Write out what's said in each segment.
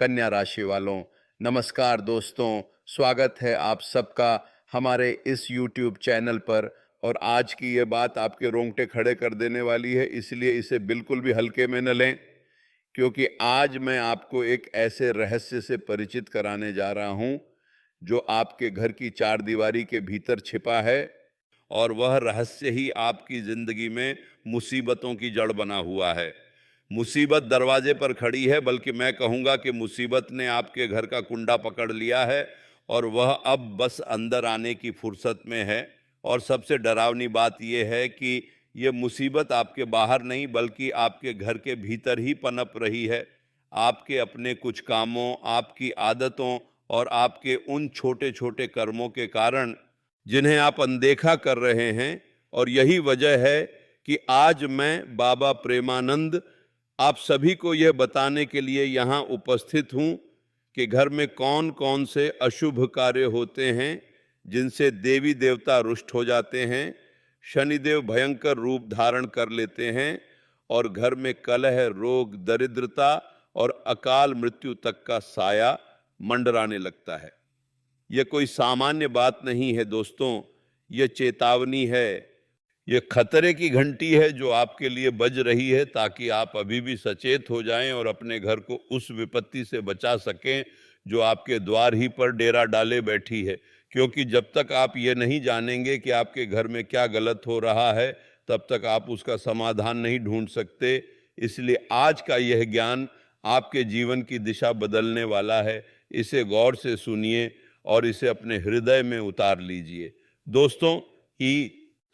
कन्या राशि वालों, नमस्कार दोस्तों। स्वागत है आप सबका हमारे इस YouTube चैनल पर। और आज की ये बात आपके रोंगटे खड़े कर देने वाली है, इसलिए इसे बिल्कुल भी हल्के में न लें, क्योंकि आज मैं आपको एक ऐसे रहस्य से परिचित कराने जा रहा हूं जो आपके घर की चार दीवारी के भीतर छिपा है, और वह रहस्य ही आपकी जिंदगी में मुसीबतों की जड़ बना हुआ है। मुसीबत दरवाजे पर खड़ी है, बल्कि मैं कहूँगा कि मुसीबत ने आपके घर का कुंडा पकड़ लिया है और वह अब बस अंदर आने की फुर्सत में है। और सबसे डरावनी बात यह है कि ये मुसीबत आपके बाहर नहीं बल्कि आपके घर के भीतर ही पनप रही है। आपके अपने कुछ कामों, आपकी आदतों और आपके उन छोटे छोटे कर्मों के कारण जिन्हें आप अनदेखा कर रहे हैं। और यही वजह है कि आज मैं बाबा प्रेमानंद आप सभी को यह बताने के लिए यहाँ उपस्थित हूँ कि घर में कौन कौन से अशुभ कार्य होते हैं जिनसे देवी देवता रुष्ट हो जाते हैं, शनिदेव भयंकर रूप धारण कर लेते हैं और घर में कलह, रोग, दरिद्रता और अकाल मृत्यु तक का साया मंडराने लगता है। यह कोई सामान्य बात नहीं है दोस्तों, यह चेतावनी है, ये खतरे की घंटी है जो आपके लिए बज रही है, ताकि आप अभी भी सचेत हो जाएं और अपने घर को उस विपत्ति से बचा सकें जो आपके द्वार ही पर डेरा डाले बैठी है। क्योंकि जब तक आप ये नहीं जानेंगे कि आपके घर में क्या गलत हो रहा है, तब तक आप उसका समाधान नहीं ढूंढ सकते। इसलिए आज का यह ज्ञान आपके जीवन की दिशा बदलने वाला है। इसे गौर से सुनिए और इसे अपने हृदय में उतार लीजिए। दोस्तों,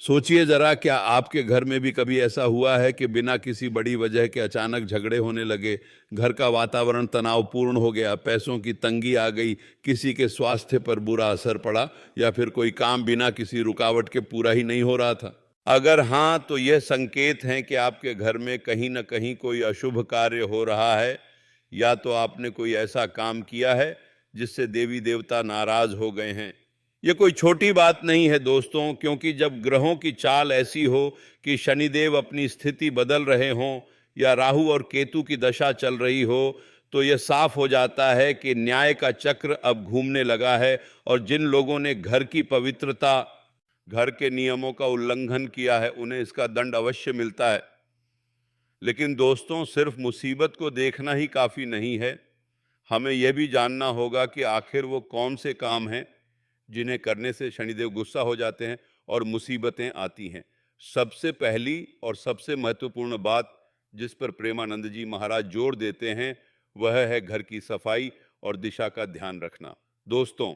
सोचिए जरा, क्या आपके घर में भी कभी ऐसा हुआ है कि बिना किसी बड़ी वजह के अचानक झगड़े होने लगे, घर का वातावरण तनावपूर्ण हो गया, पैसों की तंगी आ गई, किसी के स्वास्थ्य पर बुरा असर पड़ा, या फिर कोई काम बिना किसी रुकावट के पूरा ही नहीं हो रहा था? अगर हाँ, तो यह संकेत है कि आपके घर में कहीं ना कहीं कोई अशुभ कार्य हो रहा है, या तो आपने कोई ऐसा काम किया है जिससे देवी देवता नाराज हो गए हैं। ये कोई छोटी बात नहीं है दोस्तों, क्योंकि जब ग्रहों की चाल ऐसी हो कि शनिदेव अपनी स्थिति बदल रहे हों या राहु और केतु की दशा चल रही हो, तो यह साफ हो जाता है कि न्याय का चक्र अब घूमने लगा है। और जिन लोगों ने घर की पवित्रता, घर के नियमों का उल्लंघन किया है, उन्हें इसका दंड अवश्य मिलता है। लेकिन दोस्तों, सिर्फ मुसीबत को देखना ही काफ़ी नहीं है, हमें यह भी जानना होगा कि आखिर वो कौन से काम हैं जिन्हें करने से शनिदेव गुस्सा हो जाते हैं और मुसीबतें आती हैं। सबसे पहली और सबसे महत्वपूर्ण बात जिस पर प्रेमानंद जी महाराज जोर देते हैं, वह है घर की सफाई और दिशा का ध्यान रखना। दोस्तों,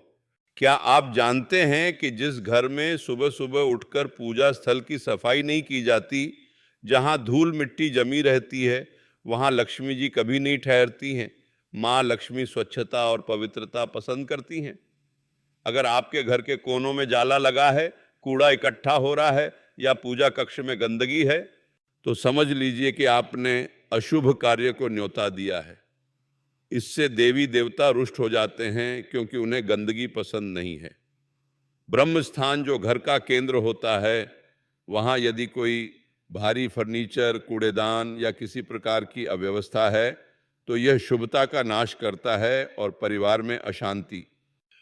क्या आप जानते हैं कि जिस घर में सुबह सुबह उठकर पूजा स्थल की सफाई नहीं की जाती, जहां धूल मिट्टी जमी रहती है, वहां लक्ष्मी जी कभी नहीं ठहरती हैं। माँ लक्ष्मी स्वच्छता और पवित्रता पसंद करती हैं। अगर आपके घर के कोनों में जाला लगा है, कूड़ा इकट्ठा हो रहा है या पूजा कक्ष में गंदगी है, तो समझ लीजिए कि आपने अशुभ कार्य को न्योता दिया है। इससे देवी देवता रुष्ट हो जाते हैं, क्योंकि उन्हें गंदगी पसंद नहीं है। ब्रह्म स्थान जो घर का केंद्र होता है, वहाँ यदि कोई भारी फर्नीचर, कूड़ेदान या किसी प्रकार की अव्यवस्था है, तो यह शुभता का नाश करता है और परिवार में अशांति,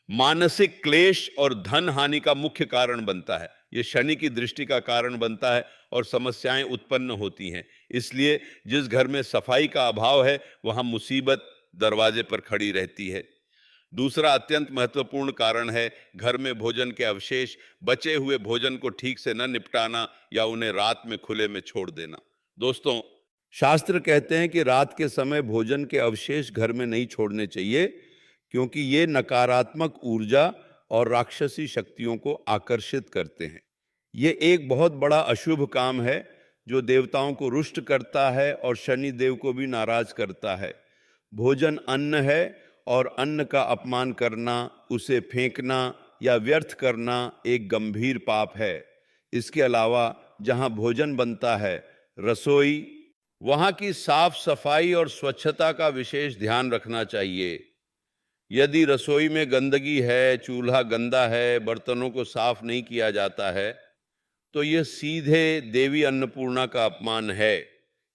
मानसिक क्लेश और धन हानि का मुख्य कारण बनता है। यह शनि की दृष्टि का कारण बनता है और समस्याएं उत्पन्न होती हैं। इसलिए जिस घर में सफाई का अभाव है, वहां मुसीबत दरवाजे पर खड़ी रहती है। दूसरा अत्यंत महत्वपूर्ण कारण है घर में भोजन के अवशेष, बचे हुए भोजन को ठीक से न निपटाना या उन्हें रात में खुले में छोड़ देना। दोस्तों, शास्त्र कहते हैं कि रात के समय भोजन के अवशेष घर में नहीं छोड़ने चाहिए, क्योंकि ये नकारात्मक ऊर्जा और राक्षसी शक्तियों को आकर्षित करते हैं। ये एक बहुत बड़ा अशुभ काम है जो देवताओं को रुष्ट करता है और शनि देव को भी नाराज करता है। भोजन अन्न है और अन्न का अपमान करना, उसे फेंकना या व्यर्थ करना एक गंभीर पाप है। इसके अलावा जहाँ भोजन बनता है, रसोई, वहाँ की साफ सफाई और स्वच्छता का विशेष ध्यान रखना चाहिए। यदि रसोई में गंदगी है, चूल्हा गंदा है, बर्तनों को साफ नहीं किया जाता है, तो यह सीधे देवी अन्नपूर्णा का अपमान है।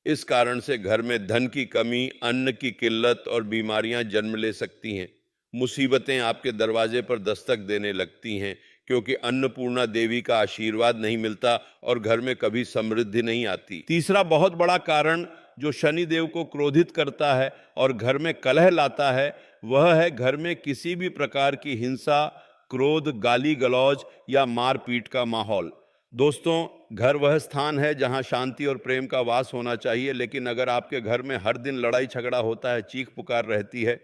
इस कारण से घर में धन की कमी, अन्न की किल्लत और बीमारियां जन्म ले सकती हैं। मुसीबतें आपके दरवाजे पर दस्तक देने लगती हैं, क्योंकि अन्नपूर्णा देवी का आशीर्वाद नहीं मिलता और घर में कभी समृद्धि नहीं आती। तीसरा बहुत बड़ा कारण जो शनि देव को क्रोधित करता है और घर में कलह लाता है, वह है घर में किसी भी प्रकार की हिंसा, क्रोध, गाली गलौज या मारपीट का माहौल। दोस्तों, घर वह स्थान है जहां शांति और प्रेम का वास होना चाहिए, लेकिन अगर आपके घर में हर दिन लड़ाई झगड़ा होता है, चीख पुकार रहती है,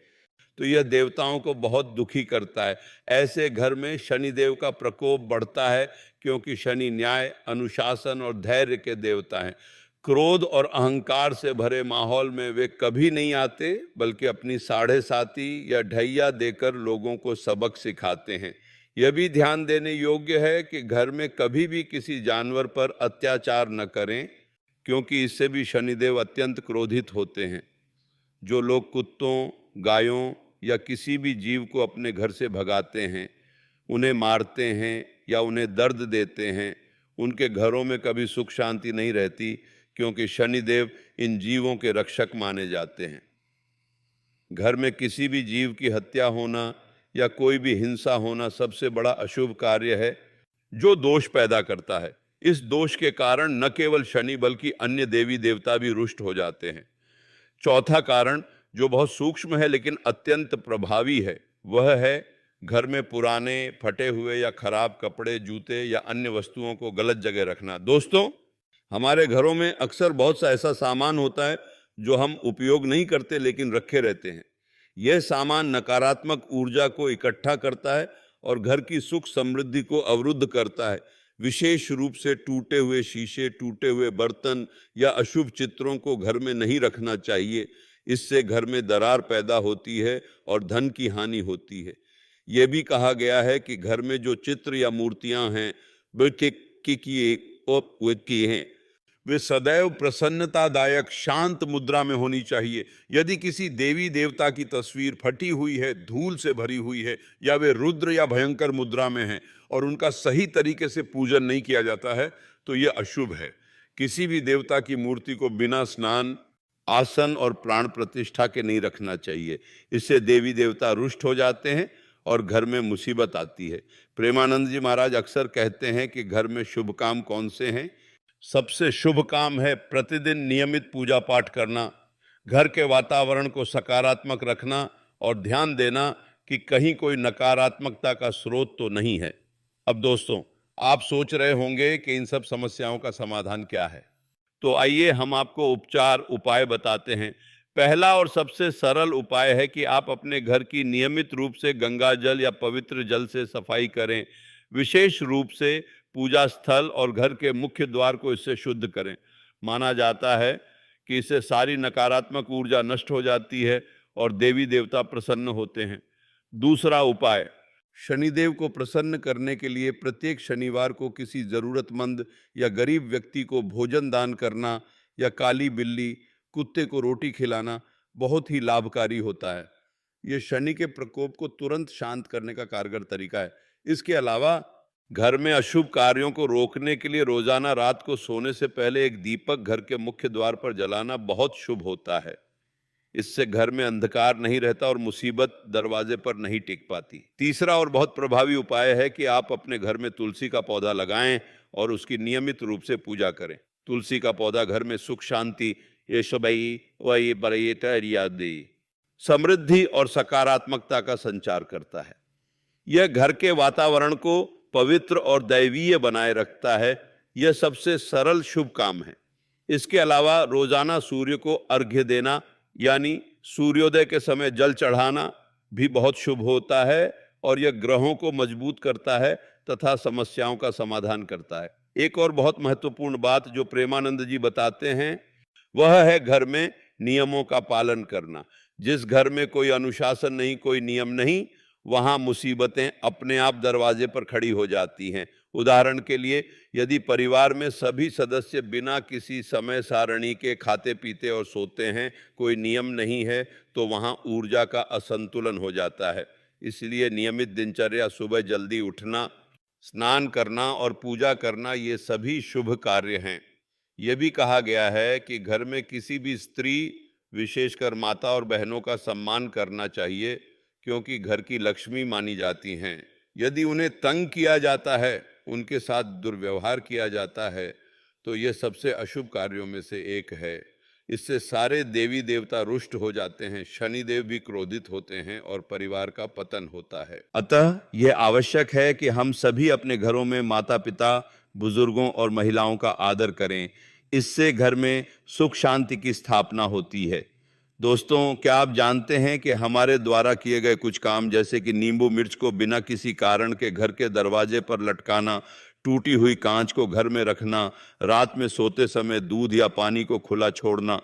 तो यह देवताओं को बहुत दुखी करता है। ऐसे घर में शनिदेव का प्रकोप बढ़ता है, क्योंकि शनि न्याय, अनुशासन और धैर्य के देवता हैं। क्रोध और अहंकार से भरे माहौल में वे कभी नहीं आते, बल्कि अपनी साढ़े साती या ढैया देकर लोगों को सबक सिखाते हैं। यह भी ध्यान देने योग्य है कि घर में कभी भी किसी जानवर पर अत्याचार न करें, क्योंकि इससे भी शनिदेव अत्यंत क्रोधित होते हैं। जो लोग कुत्तों, गायों या किसी भी जीव को अपने घर से भगाते हैं, उन्हें मारते हैं या उन्हें दर्द देते हैं, उनके घरों में कभी सुख शांति नहीं रहती, क्योंकि शनिदेव इन जीवों के रक्षक माने जाते हैं। घर में किसी भी जीव की हत्या होना या कोई भी हिंसा होना सबसे बड़ा अशुभ कार्य है, जो दोष पैदा करता है। इस दोष के कारण न केवल शनि बल्कि अन्य देवी देवता भी रुष्ट हो जाते हैं। चौथा कारण, जो बहुत सूक्ष्म है लेकिन अत्यंत प्रभावी है, वह है घर में पुराने, फटे हुए या खराब कपड़े, जूते या अन्य वस्तुओं को गलत जगह रखना। दोस्तों, हमारे घरों में अक्सर बहुत सा ऐसा सामान होता है जो हम उपयोग नहीं करते लेकिन रखे रहते हैं। यह सामान नकारात्मक ऊर्जा को इकट्ठा करता है और घर की सुख समृद्धि को अवरुद्ध करता है। विशेष रूप से टूटे हुए शीशे, टूटे हुए बर्तन या अशुभ चित्रों को घर में नहीं रखना चाहिए। इससे घर में दरार पैदा होती है और धन की हानि होती है। यह भी कहा गया है कि घर में जो चित्र या मूर्तियां हैं वे सदैव प्रसन्नतादायक शांत मुद्रा में होनी चाहिए। यदि किसी देवी देवता की तस्वीर फटी हुई है, धूल से भरी हुई है, या वे रुद्र या भयंकर मुद्रा में हैं और उनका सही तरीके से पूजन नहीं किया जाता है, तो यह अशुभ है। किसी भी देवता की मूर्ति को बिना स्नान, आसन और प्राण प्रतिष्ठा के नहीं रखना चाहिए। इससे देवी देवता रुष्ट हो जाते हैं और घर में मुसीबत आती है। प्रेमानंद जी महाराज अक्सर कहते हैं कि घर में शुभ काम कौन से हैं? सबसे शुभ काम है प्रतिदिन नियमित पूजा पाठ करना, घर के वातावरण को सकारात्मक रखना और ध्यान देना कि कहीं कोई नकारात्मकता का स्रोत तो नहीं है। अब दोस्तों, आप सोच रहे होंगे कि इन सब समस्याओं का समाधान क्या है, तो आइए हम आपको उपाय बताते हैं। पहला और सबसे सरल उपाय है कि आप अपने घर की नियमित रूप से गंगा जल या पवित्र जल से सफाई करें। विशेष रूप से पूजा स्थल और घर के मुख्य द्वार को इससे शुद्ध करें। माना जाता है कि इससे सारी नकारात्मक ऊर्जा नष्ट हो जाती है और देवी देवता प्रसन्न होते हैं। दूसरा उपाय, शनिदेव को प्रसन्न करने के लिए प्रत्येक शनिवार को किसी जरूरतमंद या गरीब व्यक्ति को भोजन दान करना या काली बिल्ली, कुत्ते को रोटी खिलाना बहुत ही लाभकारी होता है। ये शनि के प्रकोप को तुरंत शांत करने का कारगर तरीका है। इसके अलावा घर में अशुभ कार्यों को रोकने के लिए रोजाना रात को सोने से पहले एक दीपक घर के मुख्य द्वार पर जलाना बहुत शुभ होता है। इससे घर में अंधकार नहीं रहता और मुसीबत दरवाजे पर नहीं टिक पाती। तीसरा और बहुत प्रभावी उपाय है कि आप अपने घर में तुलसी का पौधा लगाएं और उसकी नियमित रूप से पूजा करें। तुलसी का पौधा घर में सुख शांति, समृद्धि और सकारात्मकता का संचार करता है। यह घर के वातावरण को पवित्र और दैवीय बनाए रखता है। यह सबसे सरल शुभ काम है। इसके अलावा रोजाना सूर्य को अर्घ्य देना, यानी सूर्योदय के समय जल चढ़ाना भी बहुत शुभ होता है और यह ग्रहों को मजबूत करता है तथा समस्याओं का समाधान करता है। एक और बहुत महत्वपूर्ण बात जो प्रेमानंद जी बताते हैं, वह है घर में नियमों का पालन करना। जिस घर में कोई अनुशासन नहीं, कोई नियम नहीं, वहां मुसीबतें अपने आप दरवाजे पर खड़ी हो जाती हैं। उदाहरण के लिए, यदि परिवार में सभी सदस्य बिना किसी समय सारणी के खाते पीते और सोते हैं, कोई नियम नहीं है, तो वहां ऊर्जा का असंतुलन हो जाता है। इसलिए नियमित दिनचर्या, सुबह जल्दी उठना, स्नान करना और पूजा करना, ये सभी शुभ कार्य हैं। यह भी कहा गया है कि घर में किसी भी स्त्री, विशेषकर माता और बहनों का सम्मान करना चाहिए, क्योंकि घर की लक्ष्मी मानी जाती हैं। यदि उन्हें तंग किया जाता है, उनके साथ दुर्व्यवहार किया जाता है, तो यह सबसे अशुभ कार्यों में से एक है। इससे सारे देवी देवता रुष्ट हो जाते हैं, शनिदेव भी क्रोधित होते हैं और परिवार का पतन होता है। अतः यह आवश्यक है कि हम सभी अपने घरों में माता पिता, बुजुर्गों और महिलाओं का आदर करें। इससे घर में सुख शांति की स्थापना होती है। दोस्तों, क्या आप जानते हैं कि हमारे द्वारा किए गए कुछ काम, जैसे कि नींबू मिर्च को बिना किसी कारण के घर के दरवाजे पर लटकाना, टूटी हुई कांच को घर में रखना, रात में सोते समय दूध या पानी को खुला छोड़ना,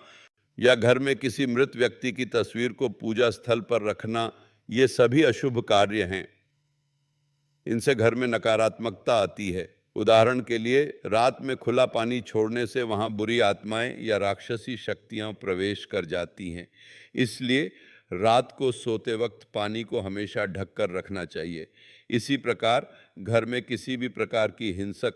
या घर में किसी मृत व्यक्ति की तस्वीर को पूजा स्थल पर रखना, ये सभी अशुभ कार्य हैं। इनसे घर में नकारात्मकता आती है। उदाहरण के लिए, रात में खुला पानी छोड़ने से वहां बुरी आत्माएं या राक्षसी शक्तियां प्रवेश कर जाती हैं। इसलिए रात को सोते वक्त पानी को हमेशा ढक कर रखना चाहिए। इसी प्रकार घर में किसी भी प्रकार की हिंसक,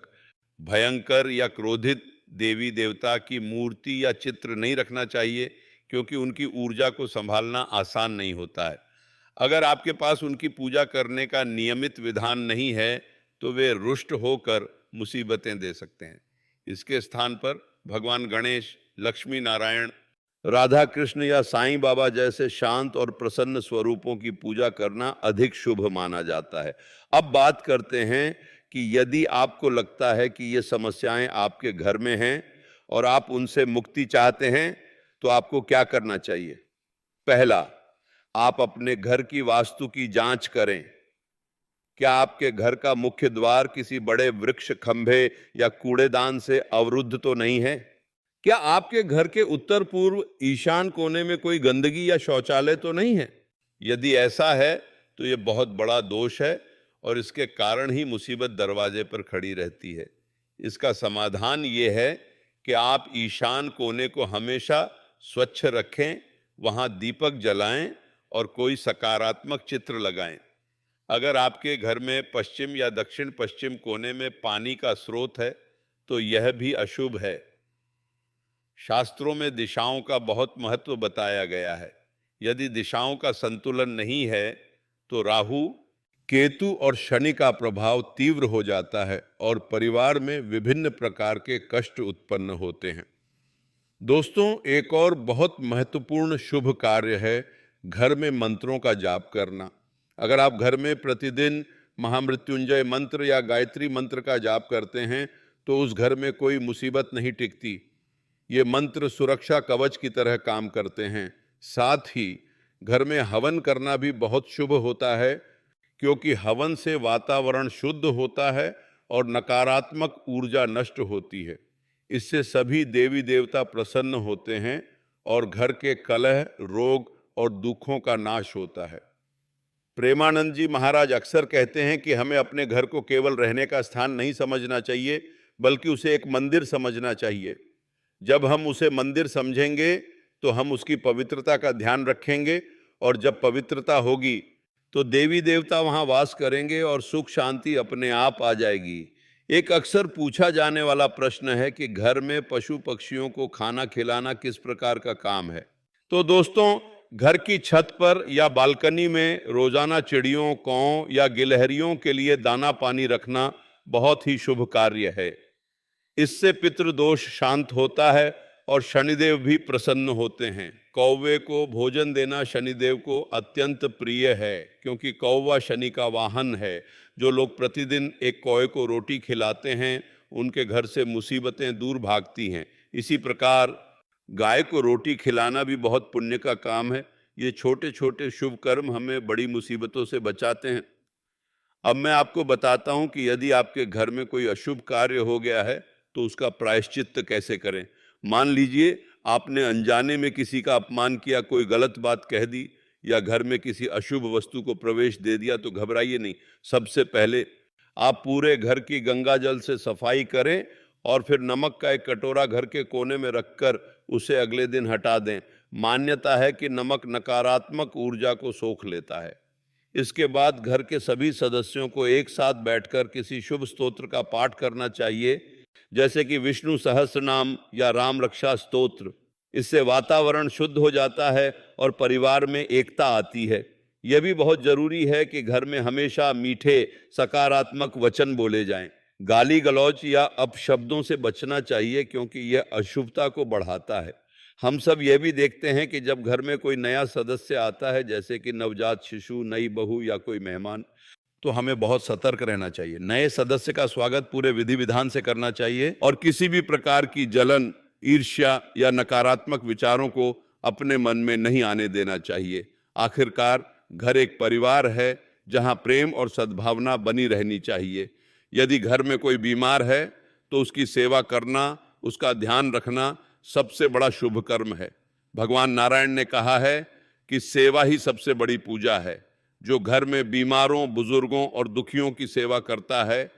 भयंकर या क्रोधित देवी देवता की मूर्ति या चित्र नहीं रखना चाहिए, क्योंकि उनकी ऊर्जा को संभालना आसान नहीं होता है। अगर आपके पास उनकी पूजा करने का नियमित विधान नहीं है, तो वे रुष्ट होकर मुसीबतें दे सकते हैं। इसके स्थान पर भगवान गणेश, लक्ष्मी नारायण, राधा कृष्ण या साईं बाबा जैसे शांत और प्रसन्न स्वरूपों की पूजा करना अधिक शुभ माना जाता है। अब बात करते हैं कि यदि आपको लगता है कि ये समस्याएं आपके घर में हैं और आप उनसे मुक्ति चाहते हैं, तो आपको क्या करना चाहिए। पहला, आप अपने घर की वास्तु की जांच करें। क्या आपके घर का मुख्य द्वार किसी बड़े वृक्ष, खंभे या कूड़ेदान से अवरुद्ध तो नहीं है। क्या आपके घर के उत्तर पूर्व ईशान कोने में कोई गंदगी या शौचालय तो नहीं है। यदि ऐसा है तो यह बहुत बड़ा दोष है और इसके कारण ही मुसीबत दरवाजे पर खड़ी रहती है। इसका समाधान ये है कि आप ईशान कोने को हमेशा स्वच्छ रखें, वहां दीपक जलाएं और कोई सकारात्मक चित्र लगाएं। अगर आपके घर में पश्चिम या दक्षिण पश्चिम कोने में पानी का स्रोत है, तो यह भी अशुभ है। शास्त्रों में दिशाओं का बहुत महत्व बताया गया है। यदि दिशाओं का संतुलन नहीं है, तो राहु, केतु और शनि का प्रभाव तीव्र हो जाता है और परिवार में विभिन्न प्रकार के कष्ट उत्पन्न होते हैं। दोस्तों, एक और बहुत महत्वपूर्ण शुभ कार्य है घर में मंत्रों का जाप करना। अगर आप घर में प्रतिदिन महामृत्युंजय मंत्र या गायत्री मंत्र का जाप करते हैं, तो उस घर में कोई मुसीबत नहीं टिकती। ये मंत्र सुरक्षा कवच की तरह काम करते हैं। साथ ही घर में हवन करना भी बहुत शुभ होता है, क्योंकि हवन से वातावरण शुद्ध होता है और नकारात्मक ऊर्जा नष्ट होती है। इससे सभी देवी देवता प्रसन्न होते हैं और घर के कलह, रोग और दुखों का नाश होता है। प्रेमानंद जी महाराज अक्सर कहते हैं कि हमें अपने घर को केवल रहने का स्थान नहीं समझना चाहिए, बल्कि उसे एक मंदिर समझना चाहिए। जब हम उसे मंदिर समझेंगे, तो हम उसकी पवित्रता का ध्यान रखेंगे, और जब पवित्रता होगी तो देवी देवता वहां वास करेंगे और सुख शांति अपने आप आ जाएगी। एक अक्सर पूछा जाने वाला प्रश्न है कि घर में पशु पक्षियों को खाना खिलाना किस प्रकार का काम है। तो दोस्तों, घर की छत पर या बालकनी में रोजाना चिड़ियों, कौओं या गिलहरियों के लिए दाना पानी रखना बहुत ही शुभ कार्य है। इससे पितृदोष शांत होता है और शनिदेव भी प्रसन्न होते हैं। कौवे को भोजन देना शनिदेव को अत्यंत प्रिय है, क्योंकि कौवा शनि का वाहन है। जो लोग प्रतिदिन एक कौवे को रोटी खिलाते हैं, उनके घर से मुसीबतें दूर भागती हैं। इसी प्रकार गाय को रोटी खिलाना भी बहुत पुण्य का काम है। ये छोटे छोटे शुभ कर्म हमें बड़ी मुसीबतों से बचाते हैं। अब मैं आपको बताता हूं कि यदि आपके घर में कोई अशुभ कार्य हो गया है, तो उसका प्रायश्चित्त कैसे करें। मान लीजिए आपने अनजाने में किसी का अपमान किया, कोई गलत बात कह दी या घर में किसी अशुभ वस्तु को प्रवेश दे दिया, तो घबराइए नहीं। सबसे पहले आप पूरे घर की गंगा जल से सफाई करें और फिर नमक का एक कटोरा घर के कोने में रखकर उसे अगले दिन हटा दें। मान्यता है कि नमक नकारात्मक ऊर्जा को सोख लेता है। इसके बाद घर के सभी सदस्यों को एक साथ बैठकर किसी शुभ स्तोत्र का पाठ करना चाहिए जैसे कि विष्णु सहस्त्र नाम या राम रक्षा स्तोत्र। इससे वातावरण शुद्ध हो जाता है और परिवार में एकता आती है। यह भी बहुत जरूरी है कि घर में हमेशा मीठे सकारात्मक वचन बोले जाएं। गाली गलौज या अपशब्दों से बचना चाहिए, क्योंकि यह अशुभता को बढ़ाता है। हम सब यह भी देखते हैं कि जब घर में कोई नया सदस्य आता है, जैसे कि नवजात शिशु, नई बहू या कोई मेहमान, तो हमें बहुत सतर्क रहना चाहिए। नए सदस्य का स्वागत पूरे विधि विधान से करना चाहिए और किसी भी प्रकार की जलन, ईर्ष्या या नकारात्मक विचारों को अपने मन में नहीं आने देना चाहिए। आखिरकार घर एक परिवार है जहां प्रेम और सद्भावना बनी रहनी चाहिए। यदि घर में कोई बीमार है तो उसकी सेवा करना, उसका ध्यान रखना सबसे बड़ा शुभ कर्म है। भगवान नारायण ने कहा है कि सेवा ही सबसे बड़ी पूजा है। जो घर में बीमारों, बुजुर्गों और दुखियों की सेवा करता है,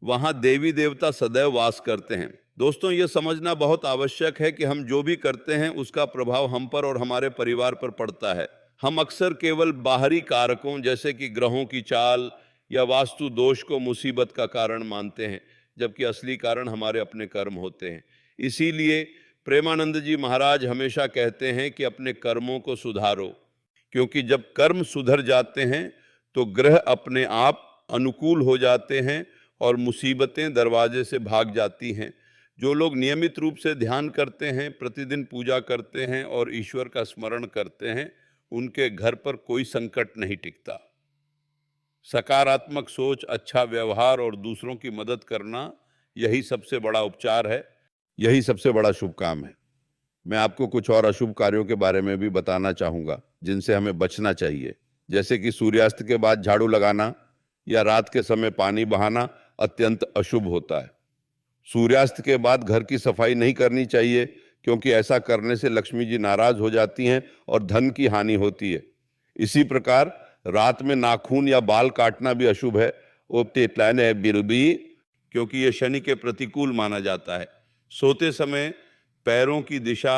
वहां देवी देवता सदैव वास करते हैं। दोस्तों, ये समझना बहुत आवश्यक है कि हम जो भी करते हैं उसका प्रभाव हम पर और हमारे परिवार पर पड़ता है। हम अक्सर केवल बाहरी कारकों जैसे कि ग्रहों की चाल या वास्तु दोष को मुसीबत का कारण मानते हैं, जबकि असली कारण हमारे अपने कर्म होते हैं। इसीलिए प्रेमानंद जी महाराज हमेशा कहते हैं कि अपने कर्मों को सुधारो, क्योंकि जब कर्म सुधर जाते हैं तो ग्रह अपने आप अनुकूल हो जाते हैं और मुसीबतें दरवाजे से भाग जाती हैं। जो लोग नियमित रूप से ध्यान करते हैं, प्रतिदिन पूजा करते हैं और ईश्वर का स्मरण करते हैं, उनके घर पर कोई संकट नहीं टिकता। सकारात्मक सोच, अच्छा व्यवहार और दूसरों की मदद करना, यही सबसे बड़ा उपचार है, यही सबसे बड़ा शुभ काम है। मैं आपको कुछ और अशुभ कार्यों के बारे में भी बताना चाहूंगा जिनसे हमें बचना चाहिए। जैसे कि सूर्यास्त के बाद झाड़ू लगाना या रात के समय पानी बहाना अत्यंत अशुभ होता है। सूर्यास्त के बाद घर की सफाई नहीं करनी चाहिए, क्योंकि ऐसा करने से लक्ष्मी जी नाराज हो जाती हैं और धन की हानि होती है। इसी प्रकार रात में नाखून या बाल काटना भी अशुभ है, क्योंकि यह शनि के प्रतिकूल माना जाता है। सोते समय पैरों की दिशा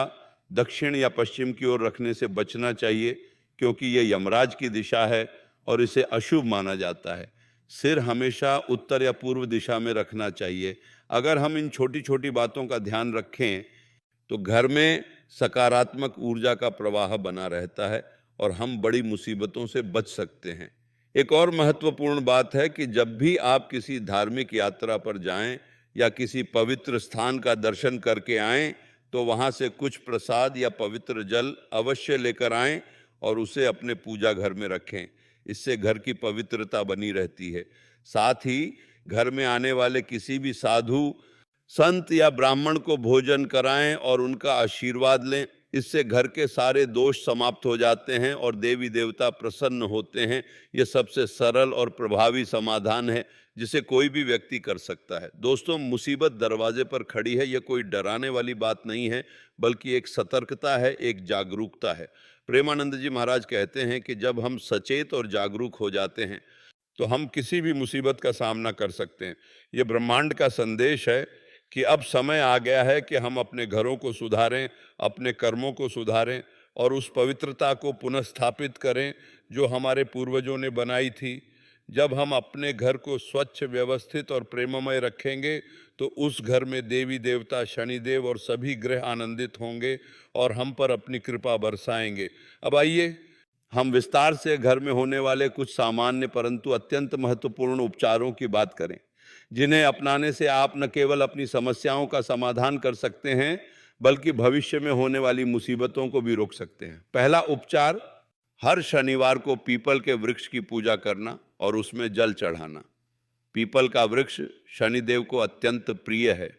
दक्षिण या पश्चिम की ओर रखने से बचना चाहिए, क्योंकि यह यमराज की दिशा है और इसे अशुभ माना जाता है। सिर हमेशा उत्तर या पूर्व दिशा में रखना चाहिए। अगर हम इन छोटी छोटी बातों का ध्यान रखें तो घर में सकारात्मक ऊर्जा का प्रवाह बना रहता है और हम बड़ी मुसीबतों से बच सकते हैं। एक और महत्वपूर्ण बात है कि जब भी आप किसी धार्मिक यात्रा पर जाएं या किसी पवित्र स्थान का दर्शन करके आएं, तो वहां से कुछ प्रसाद या पवित्र जल अवश्य लेकर आएं और उसे अपने पूजा घर में रखें। इससे घर की पवित्रता बनी रहती है। साथ ही घर में आने वाले किसी भी साधु, संत या ब्राह्मण को भोजन कराएं और उनका आशीर्वाद लें। इससे घर के सारे दोष समाप्त हो जाते हैं और देवी देवता प्रसन्न होते हैं। यह सबसे सरल और प्रभावी समाधान है जिसे कोई भी व्यक्ति कर सकता है। दोस्तों, मुसीबत दरवाजे पर खड़ी है, यह कोई डराने वाली बात नहीं है, बल्कि एक सतर्कता है, एक जागरूकता है। प्रेमानंद जी महाराज कहते हैं कि जब हम सचेत और जागरूक हो जाते हैं तो हम किसी भी मुसीबत का सामना कर सकते हैं। यह ब्रह्मांड का संदेश है कि अब समय आ गया है कि हम अपने घरों को सुधारें, अपने कर्मों को सुधारें और उस पवित्रता को पुनः करें जो हमारे पूर्वजों ने बनाई थी। जब हम अपने घर को स्वच्छ, व्यवस्थित और प्रेममय रखेंगे तो उस घर में देवी देवता, शनिदेव और सभी ग्रह आनंदित होंगे और हम पर अपनी कृपा बरसाएंगे। अब आइए हम विस्तार से घर में होने वाले कुछ सामान्य परंतु अत्यंत महत्वपूर्ण उपचारों की बात करें, जिन्हें अपनाने से आप न केवल अपनी समस्याओं का समाधान कर सकते हैं, बल्कि भविष्य में होने वाली मुसीबतों को भी रोक सकते हैं। पहला उपचार, हर शनिवार को पीपल के वृक्ष की पूजा करना और उसमें जल चढ़ाना। पीपल का वृक्ष शनिदेव को अत्यंत प्रिय है।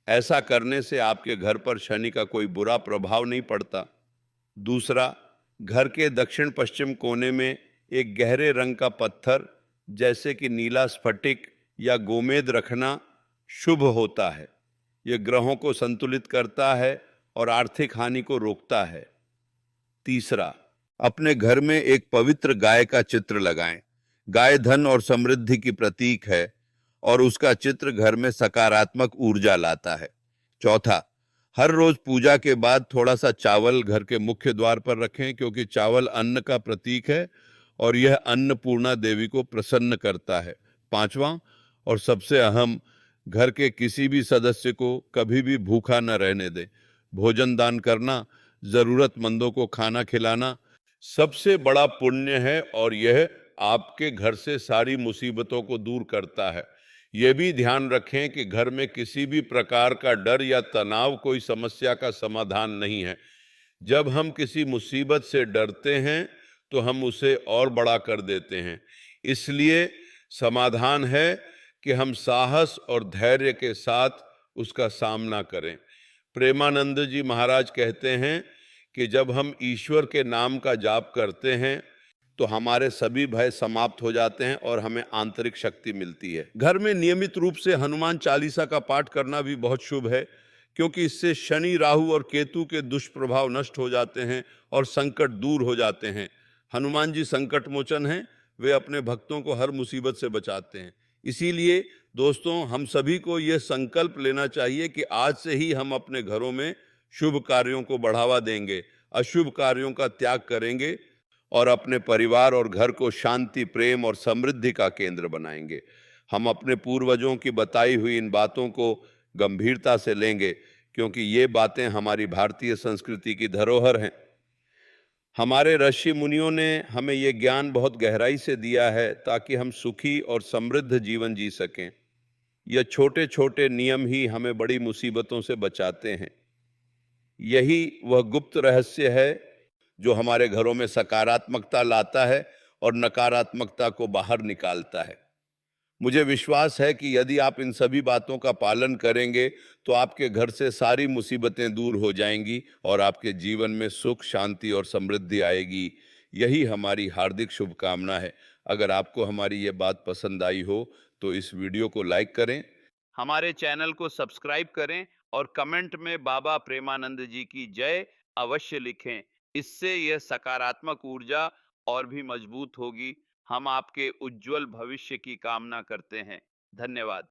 ऐसा करने से आपके घर पर शनि का कोई बुरा प्रभाव नहीं पड़ता। दूसरा, घर के दक्षिण पश्चिम कोने में एक गहरे रंग का पत्थर जैसे कि नीला स्फटिक या गोमेद रखना शुभ होता है। यह ग्रहों को संतुलित करता है और आर्थिक हानि को रोकता है। तीसरा, अपने घर में एक पवित्र गाय का चित्र लगाएं। गाय धन और समृद्धि की प्रतीक है और उसका चित्र घर में सकारात्मक ऊर्जा लाता है। चौथा, हर रोज पूजा के बाद थोड़ा सा चावल घर के मुख्य द्वार पर रखें, क्योंकि चावल अन्न का प्रतीक है और यह अन्नपूर्णा देवी को प्रसन्न करता है। पांचवा और सबसे अहम, घर के किसी भी सदस्य को कभी भी भूखा न रहने दें। भोजन दान करना, जरूरतमंदों को खाना खिलाना सबसे बड़ा पुण्य है और यह आपके घर से सारी मुसीबतों को दूर करता है। यह भी ध्यान रखें कि घर में किसी भी प्रकार का डर या तनाव कोई समस्या का समाधान नहीं है। जब हम किसी मुसीबत से डरते हैं तो हम उसे और बड़ा कर देते हैं। इसलिए समाधान है कि हम साहस और धैर्य के साथ उसका सामना करें। प्रेमानंद जी महाराज कहते हैं कि जब हम ईश्वर के नाम का जाप करते हैं तो हमारे सभी भय समाप्त हो जाते हैं और हमें आंतरिक शक्ति मिलती है। घर में नियमित रूप से हनुमान चालीसा का पाठ करना भी बहुत शुभ है, क्योंकि इससे शनि, राहु और केतु के दुष्प्रभाव नष्ट हो जाते हैं और संकट दूर हो जाते हैं। हनुमान जी संकट मोचन हैं, वे अपने भक्तों को हर मुसीबत से बचाते हैं। इसीलिए दोस्तों, हम सभी को यह संकल्प लेना चाहिए कि आज से ही हम अपने घरों में शुभ कार्यों को बढ़ावा देंगे, अशुभ कार्यों का त्याग करेंगे और अपने परिवार और घर को शांति, प्रेम और समृद्धि का केंद्र बनाएंगे। हम अपने पूर्वजों की बताई हुई इन बातों को गंभीरता से लेंगे, क्योंकि ये बातें हमारी भारतीय संस्कृति की धरोहर हैं। हमारे ऋषि मुनियों ने हमें ये ज्ञान बहुत गहराई से दिया है ताकि हम सुखी और समृद्ध जीवन जी सकें। यह छोटे छोटे नियम ही हमें बड़ी मुसीबतों से बचाते हैं। यही वह गुप्त रहस्य है जो हमारे घरों में सकारात्मकता लाता है और नकारात्मकता को बाहर निकालता है। मुझे विश्वास है कि यदि आप इन सभी बातों का पालन करेंगे तो आपके घर से सारी मुसीबतें दूर हो जाएंगी और आपके जीवन में सुख, शांति और समृद्धि आएगी। यही हमारी हार्दिक शुभकामना है। अगर आपको हमारी ये बात पसंद आई हो तो इस वीडियो को लाइक करें, हमारे चैनल को सब्सक्राइब करें और कमेंट में बाबा प्रेमानंद जी की जय अवश्य लिखें। इससे यह सकारात्मक ऊर्जा और भी मजबूत होगी। हम आपके उज्जवल भविष्य की कामना करते हैं। धन्यवाद।